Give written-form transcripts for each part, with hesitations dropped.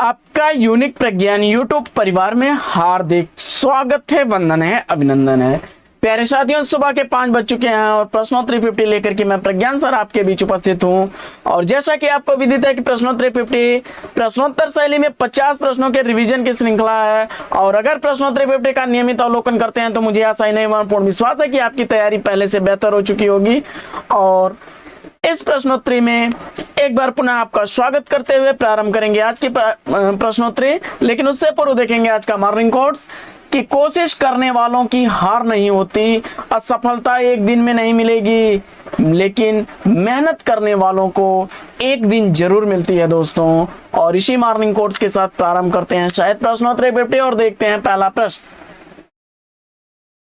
आपका यूनिक प्रज्ञान यूट्यूब परिवार में हार्दिक स्वागत है, वंदन है, अभिनंदन है। प्यारे साथियों, सुबह के 5 बज चुके हैं और प्रश्नोत्तरी 50 लेकर के मैं प्रज्ञान सर आपके बीच उपस्थित हूं। और जैसा कि आपको विदित है कि प्रश्नोत्तरी 50 प्रश्नोत्तर शैली में 50 प्रश्नों के रिवीजन की श्रृंखला है। और अगर प्रश्नोत्तरी 50 का नियमित अवलोकन करते हैं तो मुझे आशा ही नहीं पूर्ण विश्वास है कि आपकी तैयारी पहले से बेहतर हो चुकी होगी। और इस प्रश्नोत्तरी में एक बार पुनः आपका स्वागत करते हुए प्रारंभ करेंगे आज की प्रश्नोत्तरी। लेकिन उससे पूर्व देखेंगे आज का मॉर्निंग कोट्स कि कोशिश करने वालों की हार नहीं होती, असफलता एक दिन में नहीं मिलेगी, लेकिन मेहनत करने वालों को एक दिन जरूर मिलती है दोस्तों। और इसी मॉर्निंग कोट्स के साथ प्रारंभ करते हैं शायद प्रश्नोत्तरी 50 और देखते हैं पहला प्रश्न।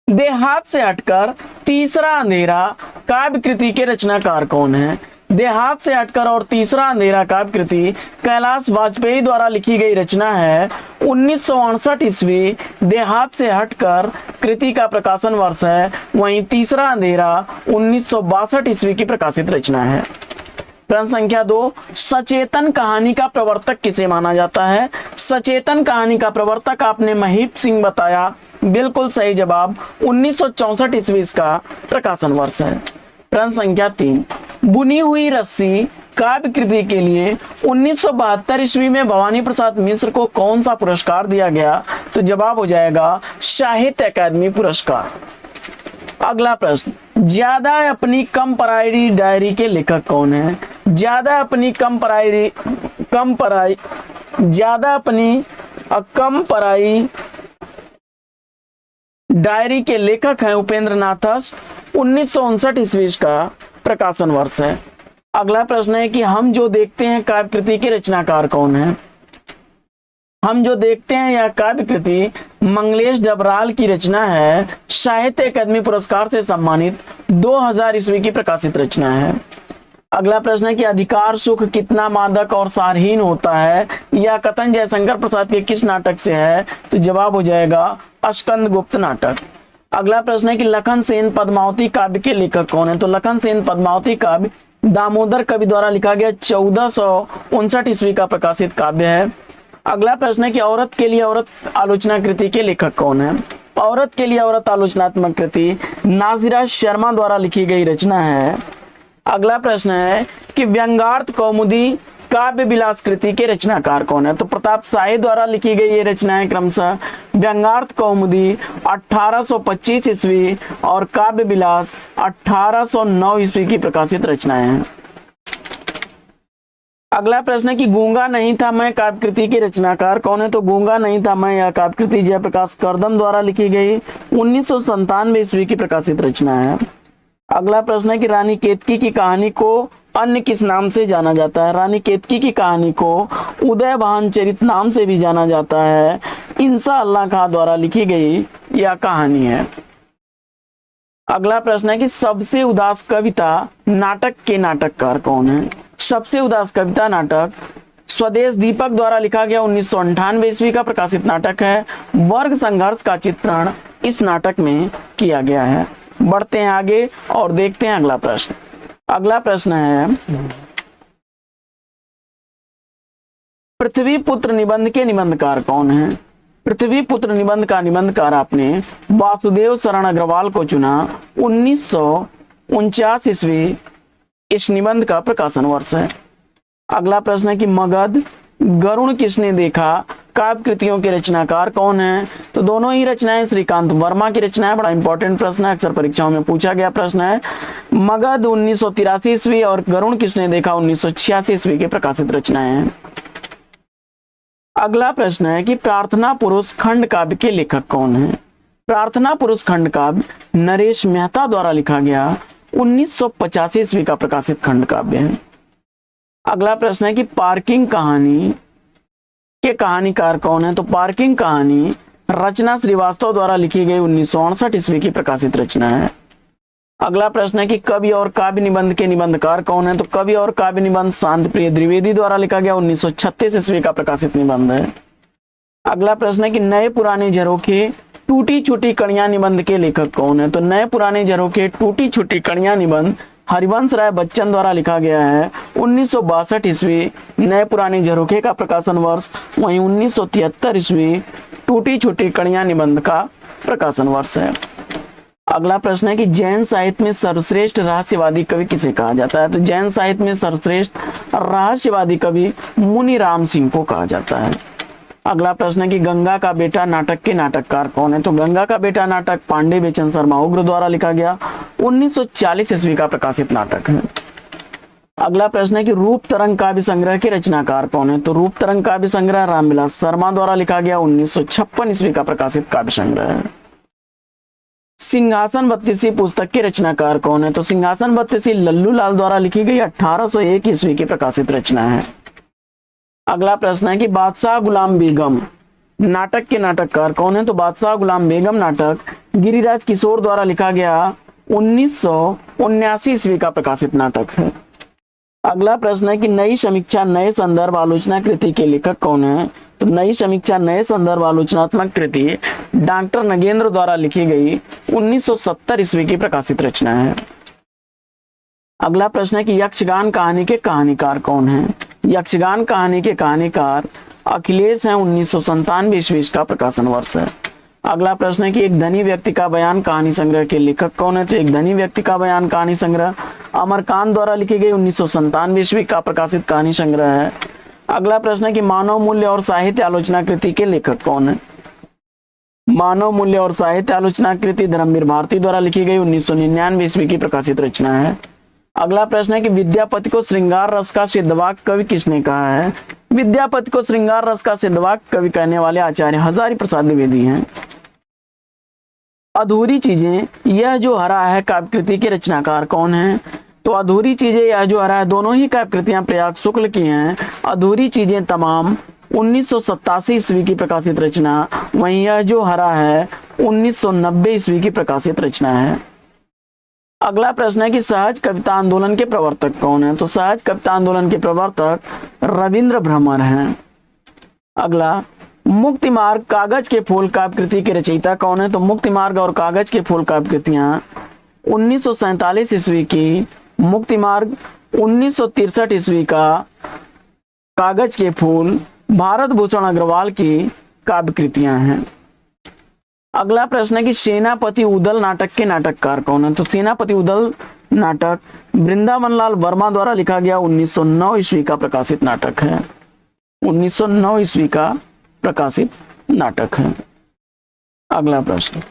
देहात से हटकर तीसरा अंधेरा काव्य कृति के रचनाकार कौन है? देहात से हटकर और तीसरा अंधेरा काव्य कृति कैलाश वाजपेयी द्वारा लिखी गई रचना है। 1968 ईस्वी देहात से हटकर कृति का प्रकाशन वर्ष है। वहीं तीसरा अंधेरा 1962 ईस्वी की प्रकाशित रचना है। प्रश्न संख्या 2, सचेतन कहानी का प्रवर्तक किसे माना जाता है? सचेतन कहानी का प्रवर्तक आपने महीप सिंह बताया, बिल्कुल सही जवाब। 1964 ईस्वी का प्रकाशन वर्ष है। प्रश्न संख्या 3, बुनी हुई रस्सी काव्य कृति के लिए 1972 ईस्वी में भवानी प्रसाद मिश्र को कौन सा पुरस्कार दिया गया? तो जवाब हो जाएगा साहित्य अकादमी पुरस्कार। अगला प्रश्न, ज्यादा अपनी कम पराई डायरी के लेखक कौन है? ज्यादा अपनी कम पराई डायरी के लेखक हैं उपेंद्र नाथ। 1959 ईस्वी का प्रकाशन वर्ष है। अगला प्रश्न है कि हम जो देखते हैं काव्य कृति के रचनाकार कौन है? हम जो देखते हैं यह काव्य कृति मंगलेश डबराल की रचना है। साहित्य अकादमी पुरस्कार से सम्मानित 2000 ईस्वी की प्रकाशित रचना है। अगला प्रश्न है कि अधिकार सुख कितना मादक और सारहीन होता है, यह कथन जयशंकर प्रसाद के किस नाटक से है? तो जवाब हो जाएगा स्कंद गुप्त नाटक। अगला प्रश्न है कि लखन सेन पद्मावती काव्य के लेखक कौन है? तो लखन सेन पद्मावती काव्य दामोदर कवि द्वारा लिखा गया 1459 ईस्वी का प्रकाशित काव्य है। अगला प्रश्न है कि औरत के लिए औरत आलोचना कृति के लेखक कौन है? औरत के लिए औरत आलोचनात्मक कृति नाजिरा शर्मा द्वारा लिखी गई रचना है। अगला प्रश्न है कि व्यंग्यार्थ कौमुदी काव्य विलास कृति के रचनाकार कौन है? तो प्रताप शाही द्वारा लिखी गई ये रचनाएं क्रमशः व्यंग्यार्थ कौमुदी 1825 ईस्वी और काव्य विलास 1809 ईस्वी की प्रकाशित रचनाएं हैं। अगला प्रश्न है कि गूंगा नहीं था मैं काव्य कृति के रचनाकार कौन है? तो गूंगा नहीं था मैं यह काव्य कृति जयप्रकाश करदम द्वारा लिखी गई 1997 ईस्वी की प्रकाशित रचना है। अगला प्रश्न है कि रानी केतकी की कहानी को अन्य किस नाम से जाना जाता है? रानी केतकी की कहानी को उदयभान चरित नाम से भी जाना जाता है। इंसा अल्लाह खां द्वारा लिखी गई यह कहानी है। अगला प्रश्न है कि सबसे उदास कविता नाटक के नाटककार कौन है? सबसे उदास कविता नाटक स्वदेश दीपक द्वारा लिखा गया 1998 ईस्वी का प्रकाशित नाटक है। वर्ग संघर्ष का चित्रण इस नाटक में किया गया है। बढ़ते हैं आगे और देखते हैं अगला प्रश्न। अगला प्रश्न है पृथ्वी पुत्र निबंध के निबंधकार कौन है? पृथ्वी पुत्र निबंध का निबंधकार आपने वासुदेव शरण अग्रवाल को चुना। 1949 ईस्वी इस निबंध का प्रकाशन वर्ष है। अगला प्रश्न है कि मगध गरुण किसने देखा काव्य कृतियों के रचनाकार कौन है? तो दोनों ही रचनाएं श्रीकांत वर्मा की रचना है। बड़ा इंपॉर्टेंट प्रश्न है, अक्सर परीक्षाओं में पूछा गया प्रश्न है। मगध 1983 ईस्वी और गरुण किसने देखा 1986 ईस्वी के प्रकाशित रचनाएं हैं। अगला प्रश्न है कि प्रार्थना पुरुष खंड काव्य के लेखक कौन है? प्रार्थना पुरुष खंड काव्य नरेश मेहता द्वारा लिखा गया 1985 ईस्वी का प्रकाशित खंड काव्य है। अगला प्रश्न है कि पार्किंग कहानी के कहानीकार कौन है? तो पार्किंग कहानी रचना श्रीवास्तव द्वारा लिखी गई 1968 ईस्वी की प्रकाशित रचना है। अगला प्रश्न है कि कवि और काव्य निबंध के निबंधकार कौन है? तो कवि और काव्य निबंध शांत प्रिय द्विवेदी द्वारा लिखा गया 1936 ईस्वी का प्रकाशित निबंध है। अगला प्रश्न है कि नए पुराने झरोखे टूटी छूटी कड़ियां निबंध के लेखक कौन है? तो नए पुराने झरोखे टूटी छूटी कड़ियां निबंध हरिवंश राय बच्चन द्वारा लिखा गया है 1962 ईस्वी नए पुराने झरोखे का प्रकाशन वर्ष। वहीं 1973 ईस्वी टूटी छूटी कड़ियां निबंध का प्रकाशन वर्ष है। अगला प्रश्न है कि जैन साहित्य में सर्वश्रेष्ठ रहस्यवादी कवि किसे कहा जाता है? तो जैन साहित्य में सर्वश्रेष्ठ रहस्यवादी कवि मुनि राम सिंह को कहा जाता है। अगला प्रश्न है कि गंगा का बेटा नाटक के नाटककार कौन है? तो गंगा का बेटा नाटक पांडे बेचन शर्मा उग्र द्वारा लिखा गया 1940 ईस्वी का प्रकाशित नाटक है। अगला प्रश्न है कि रूप तरंग काव्य संग्रह के रचनाकार कौन है? तो रूप तरंग काव्य संग्रह रामविलास शर्मा द्वारा लिखा गया 1956 ईस्वी का प्रकाशित काव्य संग्रह है। सिंहासन बत्तीसी पुस्तक के रचनाकार कौन है? तो सिंहासन बत्तीसी लल्लू लाल द्वारा लिखी गई 1801 ईस्वी की प्रकाशित रचना है। अगला प्रश्न है कि बादशाह गुलाम बेगम नाटक के नाटककार कौन है? तो बादशाह गुलाम बेगम नाटक गिरिराज किशोर द्वारा लिखा गया 1979 ईस्वी का प्रकाशित नाटक है। अगला प्रश्न है कि नई समीक्षा नए संदर्भ आलोचना कृति के लेखक कौन है? तो नई समीक्षा नए संदर्भ आलोचनात्मक कृति डॉक्टर नगेंद्र द्वारा लिखी गई 1970 ईस्वी की प्रकाशित रचना है। अगला प्रश्न है कि यक्षगान कहानी के कहानीकार कौन है? यक्षगान कहानी के कहानीकार अखिलेश हैं। 1997 ईस्वी का प्रकाशन वर्ष है। अगला प्रश्न है कि एक धनी व्यक्ति का बयान कहानी संग्रह के लेखक कौन है? तो एक धनी व्यक्ति का बयान कहानी संग्रह अमरकांत द्वारा लिखी गई 1997 ईस्वी का प्रकाशित कहानी संग्रह है। अगला प्रश्न है कि मानव मूल्य और साहित्य आलोचना कृति के लेखक कौन है? मानव मूल्य और साहित्य आलोचना कृति धर्मवीर भारती द्वारा लिखी गई 1999 ईस्वी की प्रकाशित रचना है। अगला प्रश्न है कि विद्यापति को श्रृंगार रस का सिद्धवाक कवि किसने कहा है? विद्यापति को श्रृंगार रस का सिद्धवाक कवि कहने वाले आचार्य हजारी प्रसाद द्विवेदी हैं। अधूरी चीजें यह जो हरा है काव्य कृति के रचनाकार कौन है? तो अधूरी चीजें यह जो हरा है दोनों ही काव्य कृतियां प्रयाग शुक्ल की हैं। अधूरी चीजें तमाम 1987 ईस्वी की प्रकाशित रचना, वहीं यह जो हरा है 1990 ईस्वी की प्रकाशित रचना है। अगला प्रश्न है कि सहज कविता आंदोलन के प्रवर्तक कौन है? तो सहज कविता आंदोलन के प्रवर्तक रविंद्र भ्रमर हैं। अगला मुक्ति मार्ग कागज के फूल काव्य कृति के रचयिता कौन है? तो मुक्ति मार्ग और कागज के फूल काव्य कृतियां 1947 ईस्वी की, मुक्ति मार्ग 1963 ईस्वी का, कागज के फूल भारत भूषण अग्रवाल की काव्य कृतियां हैं। अगला प्रश्न है कि सेनापति उदल नाटक के नाटककार कौन है? तो सेनापति उदल नाटक वृंदावन लाल वर्मा द्वारा लिखा गया 1909 ईस्वी का प्रकाशित नाटक है। 1909 ईस्वी का प्रकाशित नाटक है। अगला प्रश्न,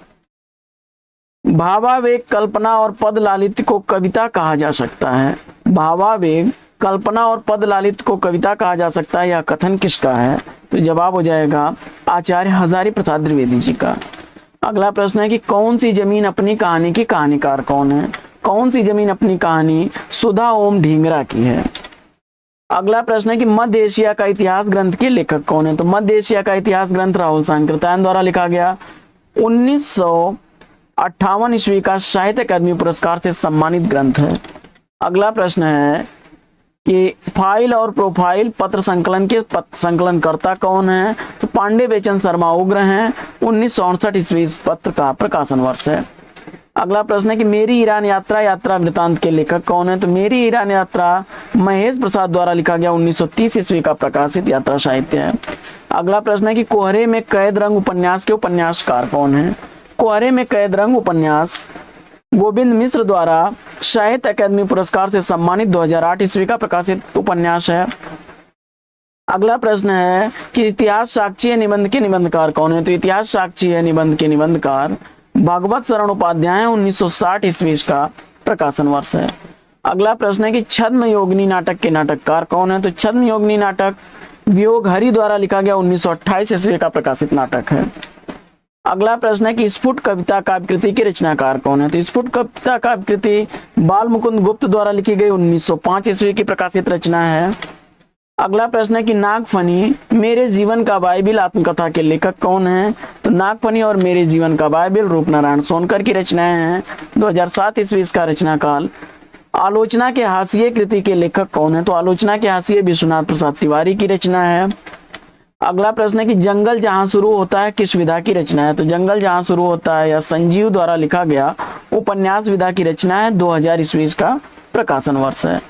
भावावेग कल्पना और पद लालित्य को कविता कहा जा सकता है? भावावेग कल्पना और पद लालित्य को कविता कहा जा सकता है, यह कथन किसका है? तो जवाब हो जाएगा आचार्य हजारी प्रसाद द्विवेदी जी का। अगला प्रश्न है कि कौन सी जमीन अपनी कहानी की कहानीकार कौन है? कौन सी जमीन अपनी कहानी सुधा ओम ढींगरा की है। अगला प्रश्न है कि मध्य एशिया का इतिहास ग्रंथ के लेखक कौन है? तो मध्य एशिया का इतिहास ग्रंथ राहुल सांकृत्यायन द्वारा लिखा गया 1958 ईस्वी का साहित्य अकादमी पुरस्कार से सम्मानित ग्रंथ है। अगला प्रश्न है कि फाइल और प्रोफाइल पत्र संकलन के संकलनकर्ता कौन है? तो पांडे बेचन शर्मा उग्र हैं। 1968 ईस्वी इस पत्र का प्रकाशन वर्ष है। अगला प्रश्न है कि मेरी ईरान यात्रा यात्रा वृतांत के लेखक कौन है? तो मेरी ईरान यात्रा महेश प्रसाद द्वारा लिखा गया 1930 ईस्वी का प्रकाशित यात्रा साहित्य है। अगला प्रश्न है कि कोहरे में कैद रंग उपन्यास के उपन्यासकार कौन है? कोहरे में कैद रंग उपन्यास गोविंद मिश्र द्वारा साहित्य अकादमी पुरस्कार से सम्मानित 2008 ईस्वी का प्रकाशित उपन्यास है। अगला प्रश्न है कि इतिहास साक्षी है निबंध के निबंधकार कौन है? तो इतिहास साक्षी है निबंध के निबंधकार भागवत शरण उपाध्याय 1960 ईस्वी का प्रकाशन वर्ष है। अगला प्रश्न है कि छद्म योगिनी नाटक के नाटककार कौन है? तो छद्म योगिनी नाटक वियोग हरि द्वारा लिखा गया 1928 ईस्वी का प्रकाशित नाटक है। अगला प्रश्न है कि स्फुट कविता काव्य कृति के रचनाकार कौन है? तो स्फुट कविता काव्य कृति बाल मुकुंद गुप्त द्वारा लिखी गई 1905 ईस्वी की प्रकाशित रचना है। अगला प्रश्न है कि नागफनी मेरे जीवन का बाइबिल आत्मकथा के लेखक कौन है? तो नागफनी और मेरे जीवन का बाइबिल रूपनारायण सोनकर की रचनाएं हैं। 2007 ईस्वी इसका रचना काल। आलोचना के हाशिए कृति के लेखक कौन है? तो आलोचना के हाशिए विश्वनाथ प्रसाद तिवारी की रचना है। अगला प्रश्न है कि जंगल जहां शुरू होता है किस विधा की रचना है? तो जंगल जहां शुरू होता है या संजीव द्वारा लिखा गया उपन्यास विधा की रचना है। 2000 ईस्वी का प्रकाशन वर्ष है।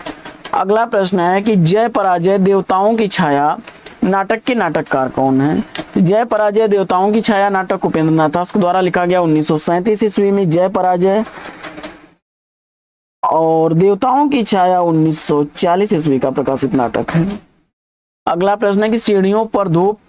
अगला प्रश्न है कि जय पराजय देवताओं की छाया नाटक के नाटककार कौन है? जय पराजय देवताओं की छाया नाटक उपेंद्र नाथ द्वारा लिखा गया 1937 ईस्वी में। जय पराजय और देवताओं की छाया 1940 ईस्वी का प्रकाशित नाटक है। अगला प्रश्न है कि सीढ़ियों पर धूप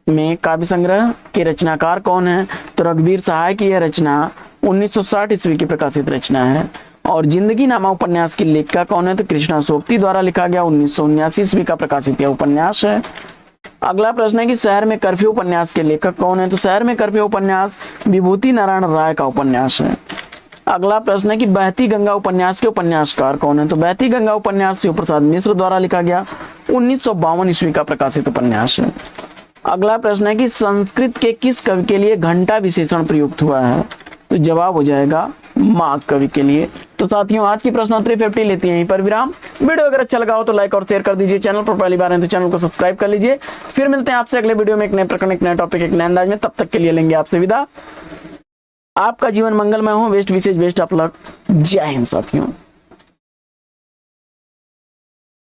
में काव्य संग्रह के रचनाकार कौन है? तो रघुवीर सहाय की यह रचना 1960 ईस्वी की प्रकाशित रचना है। और जिंदगी नामा उपन्यास की लेखिका कौन है? तो कृष्णा सोबती द्वारा लिखा गया 1979 ईस्वी का प्रकाशित यह उपन्यास है। अगला प्रश्न है कि शहर में कर्फ्यू उपन्यास के लेखक कौन है? तो शहर में कर्फ्यू उपन्यास विभूति नारायण राय का उपन्यास है। अगला प्रश्न है कि बहती गंगा उपन्यास के उपन्यासकार कौन है? तो बहती गंगा उपन्यास शिव प्रसाद मिश्र द्वारा लिखा गया 1952 ईस्वी का प्रकाशित उपन्यास है। अगला प्रश्न है कि संस्कृत के किस कवि के लिए घंटा विशेषण प्रयुक्त हुआ है? तो जवाब हो जाएगा माघ कवि के लिए। तो साथियों आज की प्रश्नोत्तरी 50 लेती है यहीं पर विराम। वीडियो अगर अच्छा लगा हो तो लाइक और शेयर कर दीजिए। चैनल पर पहली बार है तो चैनल को सब्सक्राइब कर लीजिए। फिर मिलते हैं आपसे अगले वीडियो में एक नए प्रकरण, एक नए टॉपिक, एक नए अंदाज में। तब तक के लिए लेंगे आपसे विदा। आपका जीवन मंगलमय हो। वेस्ट विशेष बेस्ट ऑफ लक। जय हिंद साथियों।